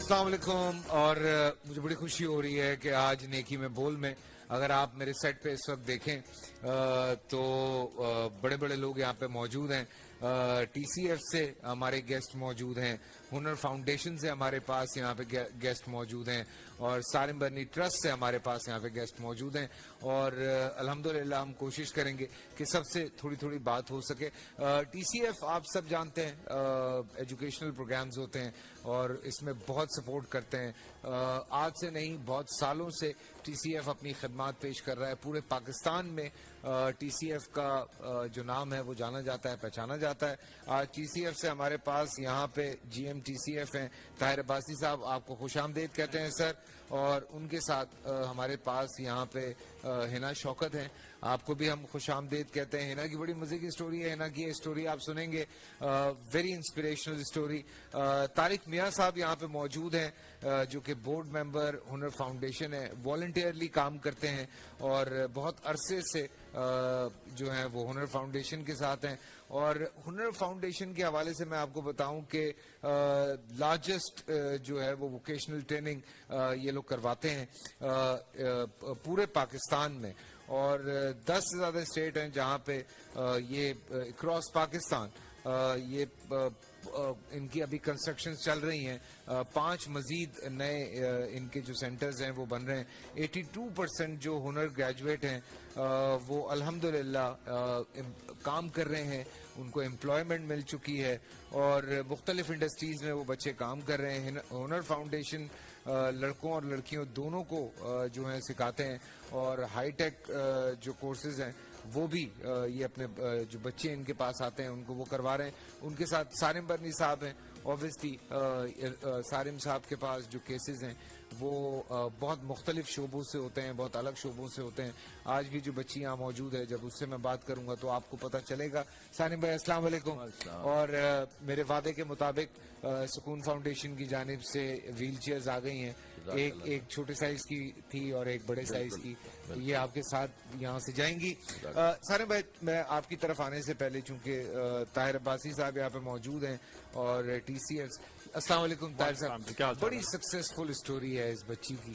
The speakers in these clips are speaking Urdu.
السلام علیکم. اور مجھے بڑی خوشی ہو رہی ہے کہ آج نیکی میں بول میں اگر آپ میرے سیٹ پہ اس وقت دیکھیں تو بڑے بڑے لوگ یہاں پہ موجود ہیں. ٹی سی ایف سے ہمارے گیسٹ موجود ہیں, ہنر فاؤنڈیشن سے ہمارے پاس یہاں پہ گیسٹ موجود ہیں, اور سالم برنی ٹرسٹ سے ہمارے پاس یہاں پہ گیسٹ موجود ہیں. اور الحمدللہ ہم کوشش کریں گے کہ سب سے تھوڑی تھوڑی بات ہو سکے. ٹی سی ایف آپ سب جانتے ہیں ایجوکیشنل پروگرامز ہوتے ہیں اور اس میں بہت سپورٹ کرتے ہیں. آج سے نہیں بہت سالوں سے ٹی سی ایف اپنی خدمات پیش کر رہا ہے. پورے پاکستان میں ٹی سی ایف کا جو نام ہے وہ جانا جاتا ہے, پہچانا جاتا ہے. آج ٹی سی ایف سے ہمارے پاس یہاں پہ G M T C F ہیں طاہر عباسی صاحب, آپ کو خوش آمدید کہتے ہیں سر. اور ان کے ساتھ ہمارے پاس یہاں پہ ہنا شوکت ہیں, آپ کو بھی ہم خوش آمدید کہتے ہیں. ہنا کی بڑی مزے کی اسٹوری ہے, ہنا کی یہ اسٹوری آپ سنیں گے, ویری انسپریشنل اسٹوری. طارق میاں صاحب یہاں پہ موجود ہیں جو کہ بورڈ ممبر ہنر فاؤنڈیشن ہے, والنٹیئرلی کام کرتے ہیں اور بہت عرصے سے جو ہیں وہ ہنر فاؤنڈیشن کے ساتھ ہیں. اور ہنر فاؤنڈیشن کے حوالے سے میں آپ کو بتاؤں کہ لارجسٹ جو ہے وہ ووکیشنل ٹریننگ یہ لوگ کرواتے ہیں پورے پاکستان میں, اور 10 سے زیادہ اسٹیٹ ہیں جہاں پہ یہ اکراس پاکستان یہ ان کی ابھی کنسٹرکشنز چل رہی ہیں. 5 مزید نئے ان کے جو سینٹرز ہیں وہ بن رہے ہیں. 82% جو ہنر گریجویٹ ہیں وہ الحمدللہ کام کر رہے ہیں, ان کو امپلائمنٹ مل چکی ہے اور مختلف انڈسٹریز میں وہ بچے کام کر رہے ہیں. ہنر فاؤنڈیشن لڑکوں اور لڑکیوں دونوں کو جو ہے سکھاتے ہیں, اور ہائی ٹیک جو کورسز ہیں وہ بھی یہ اپنے جو بچے ان کے پاس آتے ہیں ان کو وہ کروا رہے ہیں. ان کے ساتھ سالم برنی صاحب ہیں. اوبویسلی سالم صاحب کے پاس جو کیسز ہیں وہ بہت مختلف شعبوں سے ہوتے ہیں, بہت الگ شعبوں سے ہوتے ہیں. آج بھی جو بچی یہاں موجود ہے, جب اس سے میں بات کروں گا تو آپ کو پتہ چلے گا. سالم بھائی السلام علیکم. اور میرے وعدے کے مطابق سکون فاؤنڈیشن کی جانب سے ویل چیئرز آ گئی ہیں, ایک چھوٹے سائز کی تھی اور ایک بڑے سائز کی, یہ آپ کے ساتھ یہاں سے جائیں گی. سالم بھائی میں آپ کی طرف آنے سے پہلے چونکہ طاہر عباسی صاحب یہاں پہ موجود ہیں اور ٹی سی ایف, السلام علیکم طاہر صاحب. بڑی سکسیسفل اسٹوری ہے اس بچی کی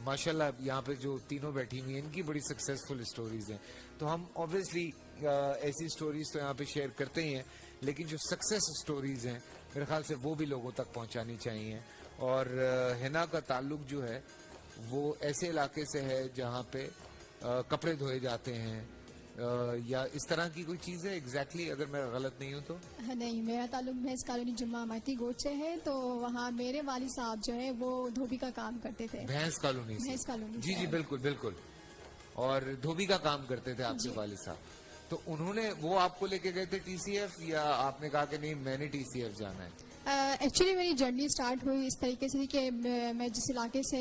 ماشاءاللہ. یہاں پہ جو تینوں بیٹھی ہوئی ہیں ان کی بڑی سکسیسفل اسٹوریز ہیں, تو ہم اوبویسلی ایسی اسٹوریز تو یہاں پہ شیئر کرتے ہی ہیں, لیکن جو سکسیس اسٹوریز ہیں میرے خیال سے وہ بھی لوگوں تک پہنچانی چاہیے. اور ہنا کا تعلق جو ہے وہ ایسے علاقے سے ہے جہاں پہ کپڑے دھوئے جاتے ہیں, یا اس طرح کی کوئی چیز ہے ایگزیکٹلی, اگر میں غلط نہیں ہوں تو؟ نہیں, میرا تعلق بھینس کالونی جمعہ امارتی گوٹ سے ہے, تو وہاں میرے والد صاحب جو ہے وہ دھوبی کا کام کرتے تھے. بھینس کالونی سے؟ بھینس کالونی, جی جی بالکل بالکل. اور دھوبی کا کام کرتے تھے آپ کے والد صاحب, تو انہوں نے وہ آپ کو لے کے گئے تھے ٹی سی ایف, یا آپ نے کہا کہ نہیں میں نے ٹی سی ایف جانا ہے؟ ایکچولی میری جرنی اسٹارٹ ہوئی اس طریقے سے کہ میں جس علاقے سے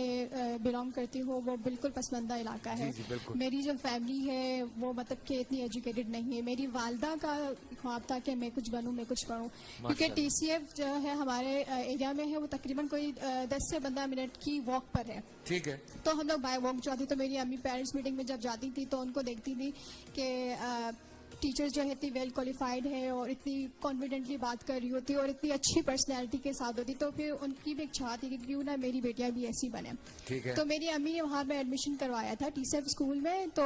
بلانگ کرتی ہوں وہ بالکل پسماندہ علاقہ ہے. میری جو فیملی ہے وہ مطلب کہ اتنی ایجوکیٹڈ نہیں ہے. میری والدہ کا خواب تھا کہ میں کچھ بنوں, میں کچھ پڑھوں, کیونکہ ٹی سی ایف جو ہے ہمارے ایریا میں ہے وہ تقریباً کوئی 10 سے 15 منٹ کی واک پر ہے. ٹھیک ہے, تو ہم لوگ بائی واک جاتے, تو میری امی پیرنٹس میٹنگ میں جب جاتی تھی تو ان کو دیکھتی تھی کہ ٹیچر جو ہے اتنی ویل کوالیفائڈ ہے اور اتنی کانفیڈنٹلی بات کر رہی ہوتی اور اتنی اچھی پرسنالٹی کے ساتھ ہوتی, تو پھر ان کی بھی ایک چاہت تھی کہ کیوں نہ میری بیٹیاں بھی ایسی بنے. تو میری امی نے وہاں میں ایڈمیشن کروایا تھا ٹی سی ایف اسکول میں. تو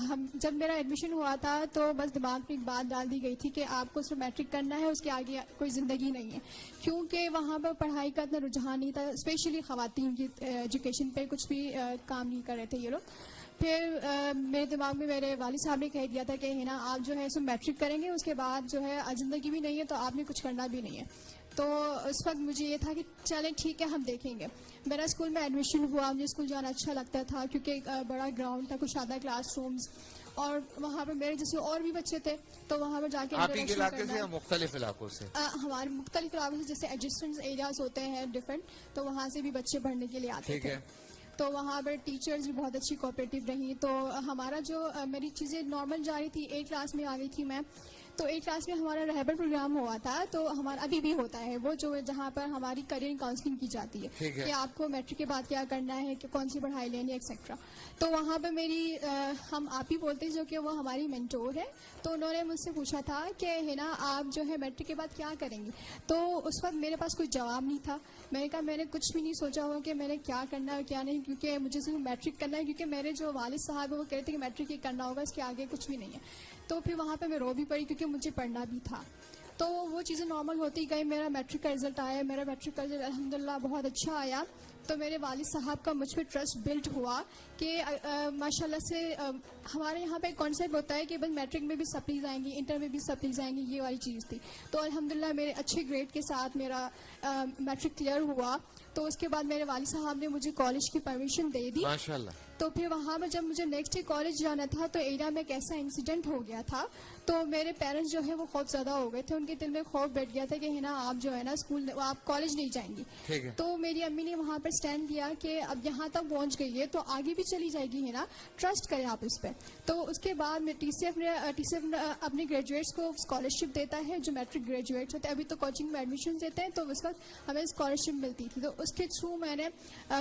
ہم جب میرا ایڈمیشن ہوا تھا تو بس دماغ میں ایک بات ڈال دی گئی تھی کہ آپ کو صرف میٹرک کرنا ہے, اس کے آگے کوئی زندگی نہیں ہے, کیونکہ وہاں پر پڑھائی کا اتنا رجحان نہیں تھا, اسپیشلی خواتین کی ایجوکیشن پہ کچھ بھی کام نہیں کر رہے تھے یہ لوگ. پھر میرے دماغ میں میرے والد صاحب نے کہہ دیا تھا کہ ہنا آپ جو ہے سو میٹرک کریں گے, اس کے بعد جو ہے زندگی بھی نہیں ہے تو آپ نے کچھ کرنا بھی نہیں ہے. تو اس وقت مجھے یہ تھا کہ چلیں ٹھیک ہے ہم دیکھیں گے. میرا اسکول میں ایڈمیشن ہوا, مجھے اسکول جانا اچھا لگتا تھا کیونکہ ایک بڑا گراؤنڈ تھا, کچھ زیادہ کلاس رومز, اور وہاں پہ میرے جیسے اور بھی بچے تھے, تو وہاں پہ جا کے آپ کے علاقے سے یا مختلف علاقوں سے؟ ہمارے مختلف علاقوں سے, جیسے ایڈجسٹنٹ ایریاز ہوتے ہیں ڈفرینٹ, تو وہاں سے بھی بچے پڑھنے کے لیے آتے تھے. تو وہاں پر ٹیچرز بھی بہت اچھی کوآپریٹو رہی. تو ہمارا جو میری چیزیں نارمل جا رہی تھی, 8 کلاس میں آ گئی تھی میں, تو 8 کلاس میں ہمارا رہبر پروگرام ہوا تھا, تو ہمارا ابھی بھی ہوتا ہے وہ, جو جہاں پر ہماری کریئر کاؤنسلنگ کی جاتی ہے کہ آپ کو میٹرک کے بعد کیا کرنا ہے, کہ کون سی پڑھائی لینی ہے ایکسیٹرا. تو وہاں پہ میری ہم آپ ہی بولتے ہیں جو کہ وہ ہماری مینٹور ہے, تو انہوں نے مجھ سے پوچھا تھا کہ ہے نا آپ جو ہے میٹرک کے بعد کیا کریں گی. تو اس وقت میرے پاس کوئی جواب نہیں تھا. میں نے کہا میں نے کچھ بھی نہیں سوچا ہوا کہ میں نے کیا کرنا ہے کیا نہیں, کیونکہ مجھے صرف میٹرک کرنا ہے, کیونکہ میرے جو والد صاحب ہیں وہ کہتے ہیں کہ میٹرک ہی کرنا ہوگا, اس کے آگے کچھ بھی نہیں ہے. تو پھر وہاں پہ میں رو بھی پڑی کیونکہ مجھے پڑھنا بھی تھا. تو وہ چیزیں نارمل ہوتی گئی. میرا میٹرک کا رزلٹ آیا, میرا میٹرک کا رزلٹ الحمدللہ بہت اچھا آیا. تو میرے والد صاحب کا مجھ پہ ٹرسٹ بلڈ ہوا کہ ماشاء اللہ سے ہمارے یہاں پہ ایک کانسیپٹ ہوتا ہے کہ بس میٹرک میں بھی سپلیز آئیں گی, انٹر میں بھی سپلیز آئیں گی, یہ والی چیز تھی. تو الحمدللہ میرے اچھے گریڈ کے ساتھ میرا میٹرک کلیئر ہوا. تو اس کے بعد میرے والد صاحب نے مجھے کالج کی پرمیشن دے دی. ماشاءاللہ. تو پھر وہاں پہ جب مجھے نیکسٹ ڈے کالج جانا تھا تو ایریا میں ایک ایسا انسیڈنٹ ہو گیا تھا, تو میرے پیرنٹس جو ہے وہ خوف زدہ ہو گئے تھے. ان کے دل میں خوف بیٹھ گیا تھا کہ ہے نا آپ جو ہے نا اسکول آپ کالج نہیں جائیں گی. تو میری امی نے وہاں پر اسٹینڈ لیا کہ اب یہاں تک پہنچ گئی ہے تو آگے بھی چلی جائے گی, ہے نا, ٹرسٹ کریں آپ اس پہ. تو اس کے بعد میں ٹی سی ایف اپنے گریجویٹس کو اسکالرشپ دیتا ہے جو میٹرک گریجویٹس ہوتے ہیں. ابھی تو کوچنگ میں ایڈمیشن دیتے ہیں, تو اس وقت ہمیں اسکالرشپ ملتی تھی. تو اس کے تھرو میں نے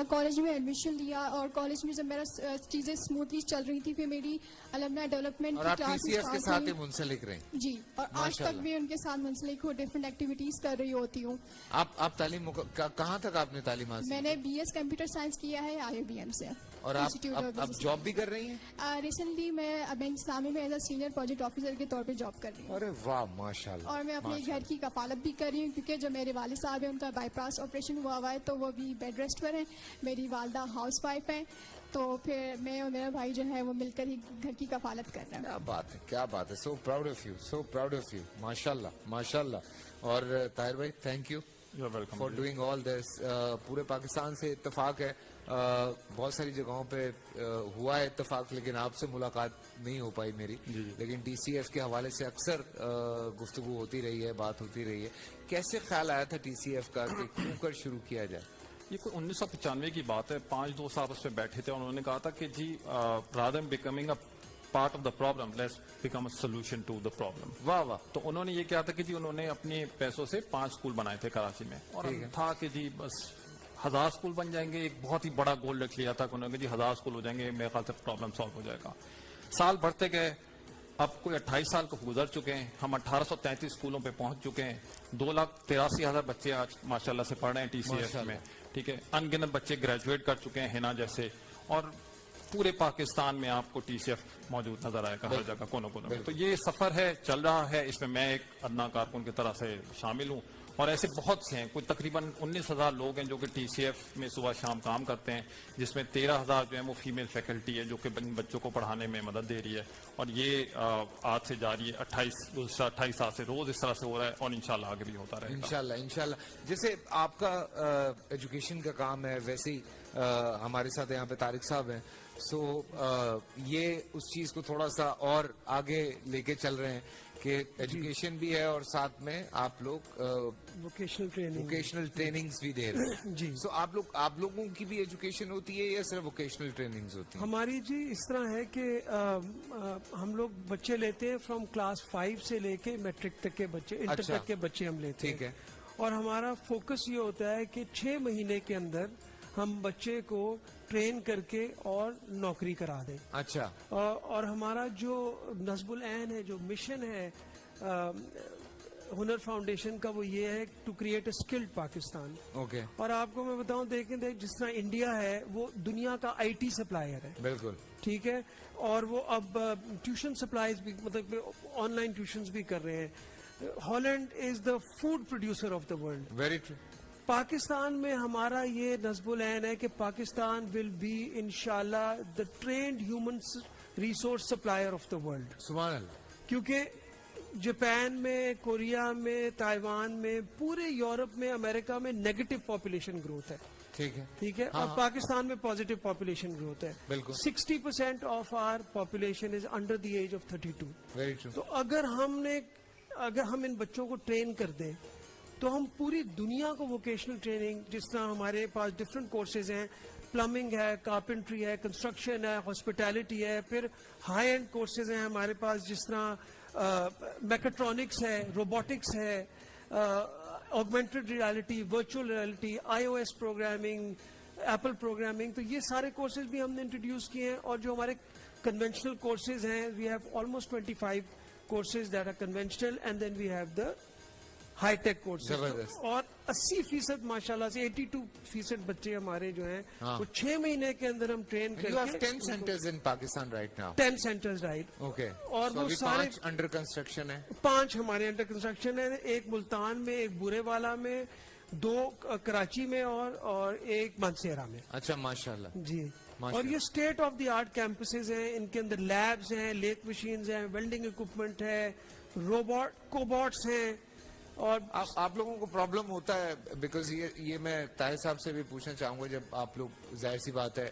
کالج میں ایڈمیشن لیا, اور کالج میں جب میرا چیزیں اسموتھلی چل رہی تھی, پھر میری المنا ڈیولپمنٹ کی کلاسز کے ساتھ منسلک رہے جی, اور آج تک بھی ان کے ساتھ منسلک ہوں, ڈفرینٹ ایکٹیویٹیز کر رہی ہوتی ہوں. آپ تعلیم کہاں تک آپ نے تعلیم حاصل؟ میں نے BS کمپیوٹر سائنس کیا ہے IIBM سے. اور آپ جاب بھی کر رہی ہیں؟ ریسنٹلی میں بینک اسلامی میں as a senior project officer کے طور پہ جاب کر رہی ہوں. ارے واہ ماشاءاللہ. اور میں اپنے گھر کی کفالت بھی کر رہی ہوں, کیونکہ جو میرے والد صاحب ہیں ان کا بائی پاس آپریشن ہوا ہے, تو وہ بھی بیڈ ریسٹ پر ہیں. میری والدہ ہاؤس وائف ہیں, تو پھر میں اور میرا بھائی جو ہے وہ مل کر ہی گھر کی کفالت کر رہے ہیں. کیا بات ہے, کیا بات ہے. So proud of you, so proud of you. ماشاءاللہ ماشاءاللہ. اور طاہر بھائی thank you for doing all this. پورے پاکستان سے اتفاق ہے, بہت ساری جگہوں پہ ہوا ہے اتفاق, لیکن آپ سے ملاقات نہیں ہو پائی میری. لیکن TCF کے حوالے سے اکثر گفتگو ہوتی رہی ہے, بات ہوتی رہی ہے. کیسے خیال آیا تھا TCF کا کہ کیوں کر شروع کیا جائے؟ یہ کوئی 1995 کی بات ہے. 5 دوست آپس میں بیٹھے تھے, اور انہوں نے کہا تھا کہ جی rather than becoming a part of the problem, let's become a solution to the problem. واہ واہ. تو انہوں نے یہ کیا تھا کہ جی انہوں نے اپنے پیسوں سے 5 اسکول بنائے تھے کراچی میں, اور تھا کہ جی بس 1000 اسکول بن جائیں گے. ایک بہت ہی بڑا گول رکھ لیا تھا کہ انہوں نے جی 1000 اسکول ہو جائیں گے, میرے خیال سے پرابلم سالو ہو جائے گا. سال بڑھتے گئے, اب کوئی 28 سال کو گزر چکے ہیں, ہم 1833 اسکولوں پہ پہنچ چکے ہیں. 2,83,000 بچے آج ماشاءاللہ سے پڑھ رہے ہیں TCF میں. ٹھیک ہے, ان گنت بچے گریجویٹ کر چکے ہیں ہینا جیسے, اور پورے پاکستان میں آپ کو TCF موجود نظر آئے گا ہر جگہ کونے کونے میں. تو یہ سفر ہے, چل رہا ہے, اس میں ایک ادنا کارکن کی طرح سے شامل ہوں, اور ایسے بہت سے ہیں. کوئی تقریباً 19,000 لوگ ہیں جو کہ TCF میں صبح شام کام کرتے ہیں, جس میں 13,000 جو ہے وہ فیمیل فیکلٹی ہے جو کہ بچوں کو پڑھانے میں مدد دے رہی ہے. اور یہ آج سے جاری ہے, 28 سال سے روز اس طرح سے ہو رہا ہے, اور انشاءاللہ آگے بھی ہوتا رہے گا انشاءاللہ. جیسے آپ کا ایجوکیشن کا کام ہے, ویسے ہی ہمارے ساتھ یہاں پہ طارق صاحب ہیں. سو یہ اس چیز کو تھوڑا سا اور آگے لے کے چل رہے ہیں کہ ایجوکیشن بھی ہے, اور ساتھ میں آپ لوگ ووکیشنل ٹریننگز بھی دے رہے ہیں. جی. سو آپ لوگوں کی بھی ایجوکیشن ہوتی ہے یا صرف ووکیشنل ٹریننگز ہوتی ہیں؟ ہماری جی اس طرح ہے کہ ہم لوگ بچے لیتے ہیں فرام کلاس 5 سے لے کے میٹرک تک کے بچے, انٹر تک کے بچے ہم لیتے ہیں. ٹھیک ہے. اور ہمارا فوکس یہ ہوتا ہے کہ 6 مہینے کے اندر ہم بچے کو ٹرین کر کے اور نوکری کرا دیں. اچھا. اور ہمارا جو نصب العین ہے, جو مشن ہے ہنر فاؤنڈیشن کا, وہ یہ ہے to create a skilled Pakistan. Okay. اور آپ کو میں بتاؤں, دیکھیں جس طرح انڈیا ہے وہ دنیا کا IT سپلائر ہے. بالکل. ٹھیک ہے. اور وہ اب ٹیوشن سپلائیز بھی, مطلب آن لائن ٹیوشنز بھی کر رہے ہیں. Holland is the food producer of the world. Very true. Pakistan میں ہمارا یہ نصب العین ہے کہ پاکستان ول بی انشاءاللہ the trained human resource supplier of the world. سبحان اللہ. کیونکہ جاپان میں, کوریا میں, تائیوان میں, پورے یورپ میں, امریکہ میں نیگیٹو پاپولیشن گروتھ ہے. ٹھیک ہے. اور پاکستان میں پازیٹیو پاپولیشن گروتھ ہے. بالکل. 60% of our population is under the age of 32. Very true. تو اگر ہم ان بچوں کو ٹرین کر دیں تو ہم پوری دنیا کو ووکیشنل ٹریننگ, جس طرح ہمارے پاس ڈفرینٹ کورسز ہیں, پلمبنگ ہے, کارپینٹری ہے, کنسٹرکشن ہے, ہاسپٹیلٹی ہے, پھر ہائی اینڈ کورسز ہیں ہمارے پاس جس طرح میکاٹرونکس ہے, روبوٹکس ہے, augmented reality, virtual reality, iOS programming, apple programming, تو یہ سارے کورسز بھی ہم نے انٹروڈیوس کیے ہیں. اور جو ہمارے کنونشنل کورسز ہیں, we have almost 25 courses that are conventional, and then we have the high tech courses. زبردست. اور 80% ماشاءاللہ سے 82% بچے ہمارے جو ہیں وہ 6 مہینے کے اندر ہم ٹرین You have کر 10 centers in Pakistan right now. 10 centres right. Okay. اور So وہ ابھی سارے 5 under construction ہے. 5 ہمارے انڈر کنسٹرکشن ہے, ایک ملتان میں, ایک بورے والا میں, 2 کراچی میں اور ایک مانسیرا میں. اچھا ماشاءاللہ. جی. اور یہ state of the art campuses ہیں, ان کے اندر لیبز ہیں, لیتھ مشینز ہیں, ویلڈنگ اکوپمنٹ ہے, کوبوٹس ہیں. اور آپ لوگوں کو پرابلم ہوتا ہے بیکاز یہ میں طاہر صاحب سے بھی پوچھنا چاہوں گا, جب آپ لوگ ظاہر سی بات ہے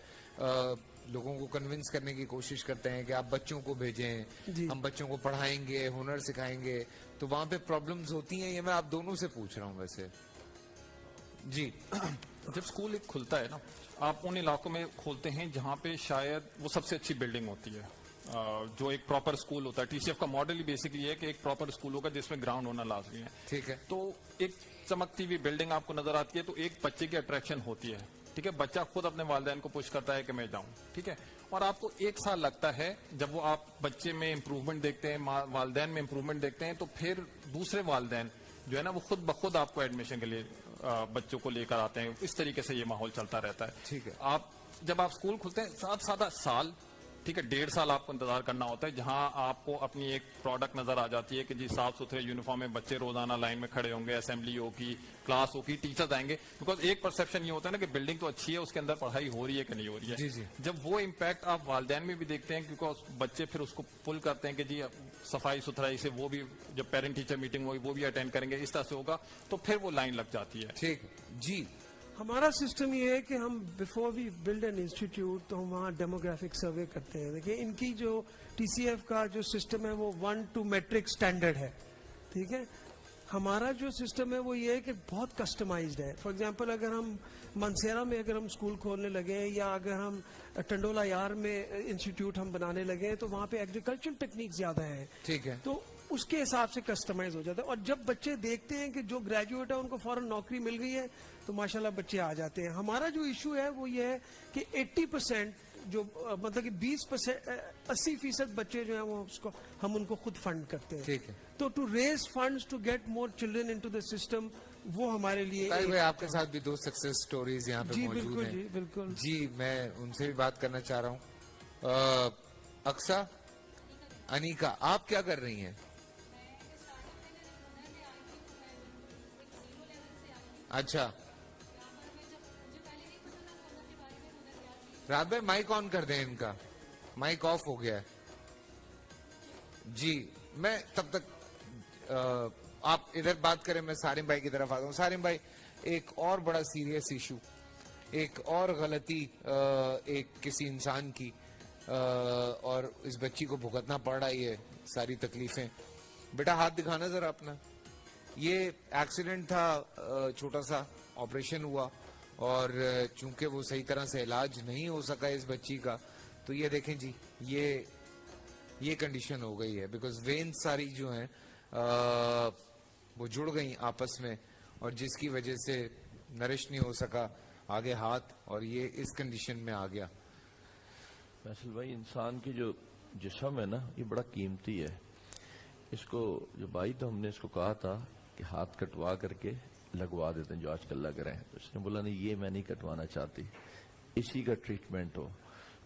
لوگوں کو کنونس کرنے کی کوشش کرتے ہیں کہ آپ بچوں کو بھیجیں, ہم بچوں کو پڑھائیں گے, ہنر سکھائیں گے, تو وہاں پہ پرابلمز ہوتی ہیں. یہ میں آپ دونوں سے پوچھ رہا ہوں ویسے. جی. جب اسکول ایک کھلتا ہے نا, آپ ان علاقوں میں کھولتے ہیں جہاں پہ شاید وہ سب سے اچھی بلڈنگ ہوتی ہے, جو ایک پراپر اسکول ہوتا ہے. ٹی سی ایف کا ماڈل ہی بیسکلی یہ ہے کہ ایک پراپر اسکول ہوگا جس میں گراؤنڈ ہونا لازمی ہے. ٹھیک ہے. تو ایک چمکتی ہوئی بلڈنگ آپ کو نظر آتی ہے تو ایک بچے کی اٹریکشن ہوتی ہے. ٹھیک ہے, بچہ خود اپنے والدین کو پش کرتا ہے کہ میں جاؤں. ٹھیک ہے, اور آپ کو 1 سال لگتا ہے جب وہ آپ بچے میں امپروومنٹ دیکھتے ہیں, والدین میں امپروومنٹ دیکھتے ہیں, تو پھر دوسرے والدین جو ہے نا وہ خود بخود آپ کو ایڈمیشن کے لیے بچوں کو لے کر آتے ہیں. اس طریقے سے یہ ماحول چلتا رہتا ہے. ٹھیک ہے. آپ جب آپ اسکول کھلتے ہیں سادہ سال, ٹھیک ہے, 1.5 سال آپ کو انتظار کرنا ہوتا ہے, جہاں آپ کو اپنی ایک پروڈکٹ نظر آ جاتی ہے کہ جی صاف ستھرے یونیفارم میں بچے روزانہ لائن میں کھڑے ہوں گے, اسمبلی ہوگی, کلاس ہوگی, ٹیچرز آئیں گے. بیکاز ایک پرسپشن یہ ہوتا ہے نا کہ بلڈنگ تو اچھی ہے, اس کے اندر پڑھائی ہو رہی ہے کہ نہیں ہو رہی ہے. جی جی. جب وہ امپیکٹ آپ والدین میں بھی دیکھتے ہیں, کیونکہ بچے پھر اس کو پل کرتے ہیں کہ جی صفائی ستھرائی سے, وہ بھی جب پیرنٹ ٹیچر میٹنگ ہوگی وہ بھی اٹینڈ کریں گے, اس طرح سے ہوگا, تو پھر وہ لائن لگ جاتی ہے. ٹھیک. جی. ہمارا سسٹم یہ ہے کہ ہم before we build an institute تو ہم وہاں ڈیموگرافک سروے کرتے ہیں. دیکھیں ان کی جو ٹی سی ایف کا جو سسٹم ہے وہ 1-2 میٹرک اسٹینڈرڈ ہے. ٹھیک ہے, ہمارا جو سسٹم ہے وہ یہ ہے کہ بہت کسٹمائزڈ ہے. فار ایگزامپل اگر ہم منسیرا میں اگر ہم اسکول کھولنے لگے, یا اگر ہم ٹنڈولا یار میں انسٹیٹیوٹ ہم بنانے لگے, تو وہاں پہ ایگریکلچرل ٹیکنیک زیادہ ہیں. ٹھیک ہے. تو اس کے حساب سے کسٹمائز ہو جاتا ہے. اور جب بچے دیکھتے ہیں کہ جو گریجویٹ ہے ان کو فوراً نوکری مل گئی ہے, تو ماشاءاللہ بچے آ جاتے ہیں. ہمارا جو ایشو ہے وہ یہ ہے کہ 80% جو مطلب کہ 20% 80% بچے جو ہیں وہ اس کو ہم ان کو خود فنڈ کرتے ہیں. ٹھیک ہے. تو to raise funds to get more children into the system, وہ ہمارے لیے طاہر بھائی آپ کے ساتھ بھی 2 سکسیس سٹوریز یہاں پہ جی موجود بالکل. ہیں. جی بالکل. جی میں ان سے بھی بات کرنا چاہ رہا ہوں. اقصا, انیکا, آپ کیا کر رہی ہیں؟ اچھا, رات بھائی مائک آن کر دیں, ان کا مائک آف ہو گیا ہے. جی میں تب تک آپ ادھر بات کریں, میں سارم بھائی کی طرف آتا ہوں. سارم بھائی, ایک اور بڑا سیریس ایشو, ایک اور غلطی ایک کسی انسان کی, اور اس بچی کو بھگتنا پڑ رہا ہے ساری تکلیفیں. بیٹا ہاتھ دکھانا ذرا اپنا. یہ ایکسیڈنٹ تھا, چھوٹا سا آپریشن ہوا, اور چونکہ وہ صحیح طرح سے علاج نہیں ہو سکا اس بچی کا, تو یہ دیکھیں جی یہ کنڈیشن ہو گئی ہے. بیکاز وینز ساری جو ہیں وہ جڑ گئیں آپس میں, اور جس کی وجہ سے نرش نہیں ہو سکا آگے ہاتھ, اور یہ اس کنڈیشن میں آ گیا. فیصل بھائی, انسان کی جو جسم ہے نا یہ بڑا قیمتی ہے. اس کو جو بھائی تو ہم نے اس کو کہا تھا کہ ہاتھ کٹوا کر کے لگوا دیتے ہیں جو آج کل لگ رہے ہیں, تو اس نے بولا نہیں یہ میں نہیں کٹوانا چاہتی, اسی کا ٹریٹمنٹ ہو.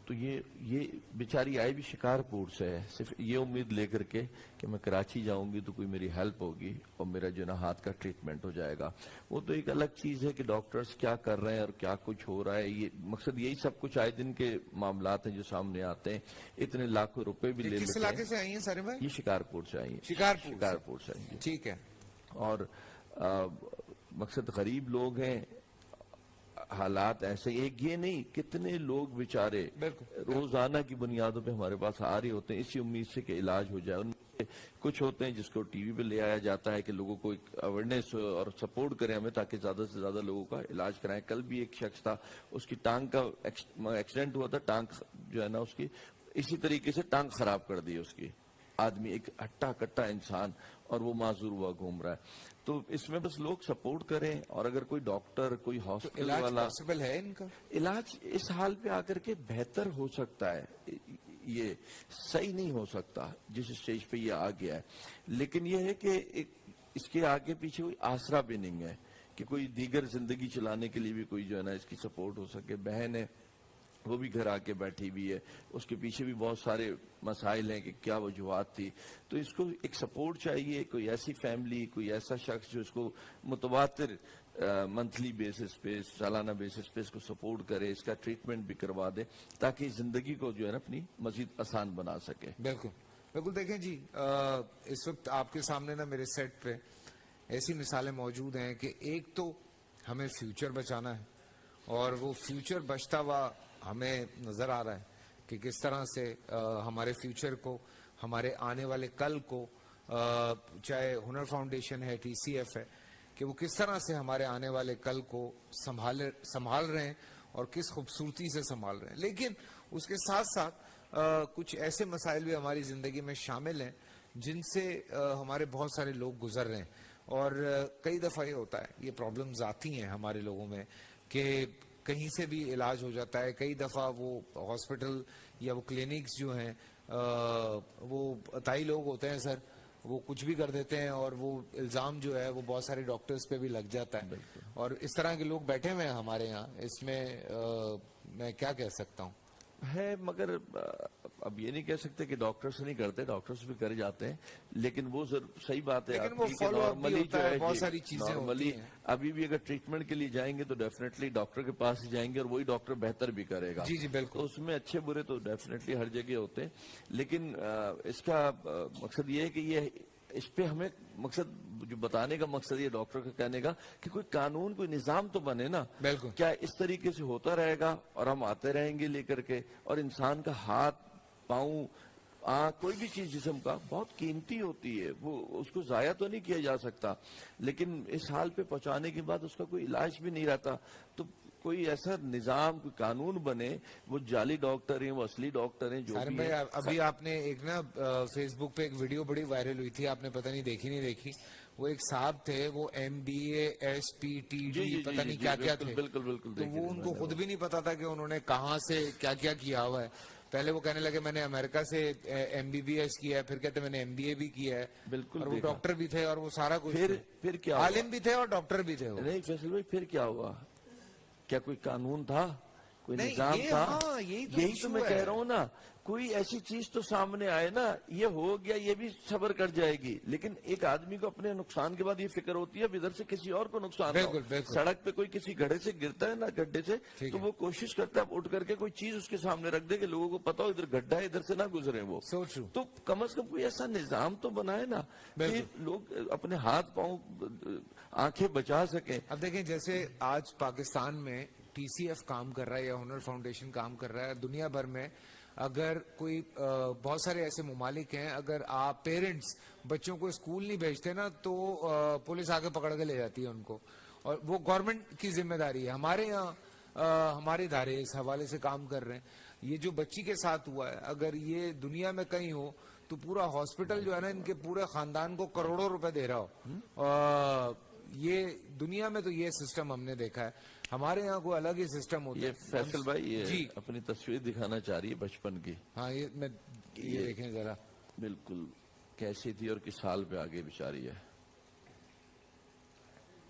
تو یہ بیچاری آئی بھی شکارپور سے ہے, صرف یہ امید لے کر کے کہ میں کراچی جاؤں گی تو کوئی میری ہیلپ ہوگی اور میرا جو نا ہاتھ کا ٹریٹمنٹ ہو جائے گا. وہ تو ایک الگ چیز ہے کہ ڈاکٹرز کیا کر رہے ہیں اور کیا کچھ ہو رہا ہے. یہ مقصد یہی سب کچھ آئے دن کے معاملات ہیں جو سامنے آتے ہیں. اتنے لاکھوں روپے بھی لے کس لیتے علاقے ہیں. سے آئی ہیں سارے بھائی؟ یہ شکارپور سے آئی ہیں. شکارپور سے آئی ہیں. ٹھیک ہے. اور مقصد غریب لوگ ہیں, حالات ایسے, ایک یہ نہیں کتنے لوگ بیچارے روزانہ کی بنیادوں پہ ہمارے پاس آ رہے ہوتے ہیں اسی امید سے کہ علاج ہو جائے. ان میں کچھ ہوتے ہیں جس کو ٹی وی پہ لے آیا جاتا ہے کہ لوگوں کو ایک اویئرنیس اور سپورٹ کریں ہمیں تاکہ زیادہ سے زیادہ لوگوں کا علاج کرائیں. کل بھی ایک شخص تھا, اس کی ٹانگ کا ایکسیڈنٹ ہوا تھا, ٹانگ جو ہے نا اس کی اسی طریقے سے ٹانگ خراب کر دی اس کی. آدمی, ایک ہٹا کٹا انسان, اور وہ معذور ہوا گھوم رہا ہے. تو اس میں بس لوگ سپورٹ کریں, اور اگر کوئی ڈاکٹر, کوئی ہاسپٹل علاج والا, پاسبل ہے ان کا؟ علاج اس حال پہ آ کر کے بہتر ہو سکتا ہے, یہ صحیح نہیں ہو سکتا جس اسٹیج پہ یہ آ گیا ہے, لیکن یہ ہے کہ اس کے آگے پیچھے کوئی آسرا بھی نہیں ہے کہ کوئی دیگر زندگی چلانے کے لیے بھی کوئی جو ہے نا اس کی سپورٹ ہو سکے. بہن ہے وہ بھی گھر آ کے بیٹھی ہوئی ہے, اس کے پیچھے بھی بہت سارے مسائل ہیں کہ کیا وجوہات تھی. تو اس کو ایک سپورٹ چاہیے, کوئی ایسی فیملی, کوئی ایسا شخص جو اس کو متواتر منتھلی بیسس پہ, سالانہ بیسس پہ اس کو سپورٹ کرے, اس کا ٹریٹمنٹ بھی کروا دے, تاکہ زندگی کو جو ہے نا اپنی مزید آسان بنا سکے. بالکل بالکل. دیکھیں جی, اس وقت آپ کے سامنے نا میرے سیٹ پہ ایسی مثالیں موجود ہیں کہ ایک تو ہمیں فیوچر بچانا ہے, اور وہ فیوچر بچتا ہوا ہمیں نظر آ رہا ہے کہ کس طرح سے ہمارے فیوچر کو, ہمارے آنے والے کل کو, چاہے ہنر فاؤنڈیشن ہے, ٹی سی ایف ہے, کہ وہ کس طرح سے ہمارے آنے والے کل کو سنبھال رہے ہیں اور کس خوبصورتی سے سنبھال رہے ہیں. لیکن اس کے ساتھ ساتھ کچھ ایسے مسائل بھی ہماری زندگی میں شامل ہیں جن سے ہمارے بہت سارے لوگ گزر رہے ہیں. اور کئی دفعہ یہ ہوتا ہے, یہ پرابلمز آتی ہیں ہمارے لوگوں میں کہ کہیں سے بھی علاج ہو جاتا ہے. کئی دفعہ وہ ہاسپٹل یا وہ کلینکس جو ہیں وہ عطائی لوگ ہوتے ہیں سر, وہ کچھ بھی کر دیتے ہیں, اور وہ الزام جو ہے وہ بہت سارے ڈاکٹرز پہ بھی لگ جاتا ہے. اور اس طرح کے لوگ بیٹھے ہوئے ہیں ہمارے یہاں. اس میں میں کیا کہہ سکتا ہوں ہے, مگر اب یہ نہیں کہہ سکتے کہ ڈاکٹرز نہیں کرتے, ڈاکٹرز بھی کر جاتے ہیں, لیکن وہ صحیح بات ہے لیکن وہ آپ کی کہ follow up بھی نارملی ہوتا جو ہے, ہے بہت ساری چیزیں ہوتی ہیں. ابھی بھی اگر ٹریٹمنٹ کے لیے جائیں گے تو ڈیفینیٹلی ڈاکٹر کے پاس ہی جائیں گے, اور وہی ڈاکٹر بہتر بھی کرے گا. جی جی بالکل. تو اس میں اچھے برے تو ڈیفینیٹلی ہر جگہ ہوتے ہیں, لیکن اس کا مقصد یہ ہے کہ یہ اس پہ ہمیں مقصد جو بتانے کا مقصد یہ ڈاکٹر کا کہنے کا کہ کوئی قانون, کوئی نظام تو بنے نا. بالکل. کیا اس طریقے سے ہوتا رہے گا اور ہم آتے رہیں گے لے کر کے, اور انسان کا ہاتھ, پاؤں, کوئی بھی چیز جسم کا بہت قیمتی ہوتی ہے, وہ اس کو ضائع تو نہیں کیا جا سکتا, لیکن اس حال پہ پہنچانے کے بعد اس کا کوئی علاج بھی نہیں رہتا. تو کوئی ایسا نظام, کوئی قانون بنے, وہ جعلی ڈاکٹر ہیں, وہ اصلی ڈاکٹر ہیں جو سارم بھی بھائی, ہیں. ابھی آپ نے ایک نا فیس بک پہ ایک ویڈیو بڑی وائرل ہوئی تھی, آپ نے پتہ نہیں دیکھی نہیں دیکھی. وہ ایک صاحب تھے, وہ MBA SPTD پتہ نہیں کیا کیا تھے. بالکل بالکل. تو وہ ان کو خود بھی نہیں پتا تھا کہ انہوں نے کہاں سے کیا کیا کیا ہوا ہے. پہلے وہ کہنے لگے میں نے امریکہ سے MBBS کیا ہے, پھر کہتے میں نے MBA بھی کیا ہے. بالکل. اور وہ ڈاکٹر بھی تھے, اور وہ سارا کچھ, پھر کیا عالم بھی تھے اور ڈاکٹر بھی تھے. نہیں فیصل بھائی, پھر کیا ہوا؟ کیا کوئی قانون تھا, کوئی نہیں, نظام یہ تھا؟ ہاں, یہی تو یہی تو میں کہہ رہا ہوں نا, کوئی ایسی چیز تو سامنے آئے نا, یہ ہو گیا یہ بھی صبر کر جائے گی, لیکن ایک آدمی کو اپنے نقصان کے بعد یہ فکر ہوتی ہے اب ادھر سے کسی اور کو نقصان نہ ہو. سڑک پہ کوئی کسی گڑھے سے گرتا ہے نا, گڈھے سے, تو وہ کوشش کرتا ہے اٹھ کر کے کوئی چیز اس کے سامنے رکھ دے کہ لوگوں کو پتا ہو ادھر گڈھا ہے, ادھر سے نہ گزرے وہ. تو کم از کم کوئی ایسا نظام تو بنائے نا کہ لوگ اپنے ہاتھ پاؤں آنکھیں بچا سکیں. اب دیکھیں جیسے آج پاکستان میں TCF کام کر رہا ہے یا ہنر فاؤنڈیشن کام کر رہا ہے, دنیا بھر میں اگر کوئی بہت سارے ایسے ممالک ہیں, اگر آپ پیرنٹس بچوں کو اسکول نہیں بھیجتے نا تو پولیس آگے پکڑ کے لے جاتی ہے ان کو, اور وہ گورنمنٹ کی ذمہ داری ہے. ہمارے یہاں ہمارے ادارے اس حوالے سے کام کر رہے ہیں. یہ جو بچی کے ساتھ ہوا ہے, اگر یہ دنیا میں کہیں ہو تو پورا ہاسپٹل جو ہے نا ان کے پورے خاندان کو کروڑوں روپے دے رہا ہو. یہ دنیا میں تو یہ سسٹم ہم نے دیکھا ہے, ہمارے یہاں کوئی الگ ہی سسٹم ہوتا ہے. یہ فیصل بھائی یہ اپنی تصویر دکھانا چاہ رہی ہے بچپن کی. ہاں, یہ دیکھیں ذرا, بالکل کیسی تھی اور کس حال پہ آگے بیچاری ہے.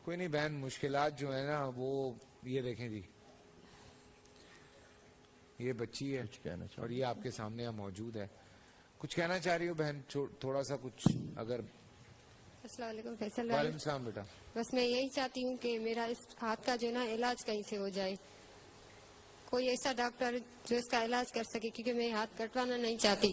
کوئی نہیں بہن, مشکلات جو ہے نا وہ یہ دیکھیں جی, یہ بچی ہے اور یہ آپ کے سامنے موجود ہے. کچھ کہنا چاہ رہی ہو بہن, تھوڑا سا کچھ اگر. السلام علیکم فیصل وعلیکم بھائی. السلام بیٹا. بس میں یہی چاہتی ہوں کہ میرا اس ہاتھ کا جو نا علاج کہیں سے ہو جائے, کوئی ایسا ڈاکٹر جو اس کا علاج کر سکے, کیونکہ میں ہاتھ کٹوانا نہیں چاہتی.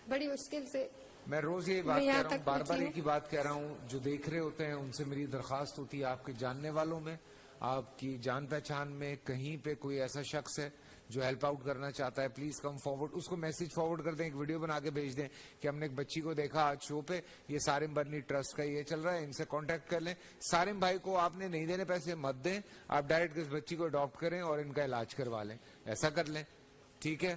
بڑی مشکل سے میں روز یہ بات کہہ رہا ہوں, بار بار ایک ہی بات کہہ رہا ہوں, جو دیکھ رہے ہوتے ہیں ان سے میری درخواست ہوتی ہے, آپ کے جاننے والوں میں, آپ کی جان پہچان میں کہیں پہ کوئی ایسا شخص ہے جو ہیلپ آؤٹ کرنا چاہتا ہے, پلیز کم فارورڈ, اس کو میسج فارورڈ کر دیں, ایک ویڈیو بنا کے بھیج دیں کہ ہم نے ایک بچی کو دیکھا آج شو پہ, یہ سارم برنی ٹرسٹ کا یہ چل رہا ہے, ان سے کانٹیکٹ کر لیں. سارم بھائی کو آپ نے نہیں دینے پیسے مت دیں, آپ ڈائریکٹ اس بچی کو اڈاپٹ کریں اور ان کا علاج کروا لیں, ایسا کر لیں, ٹھیک ہے.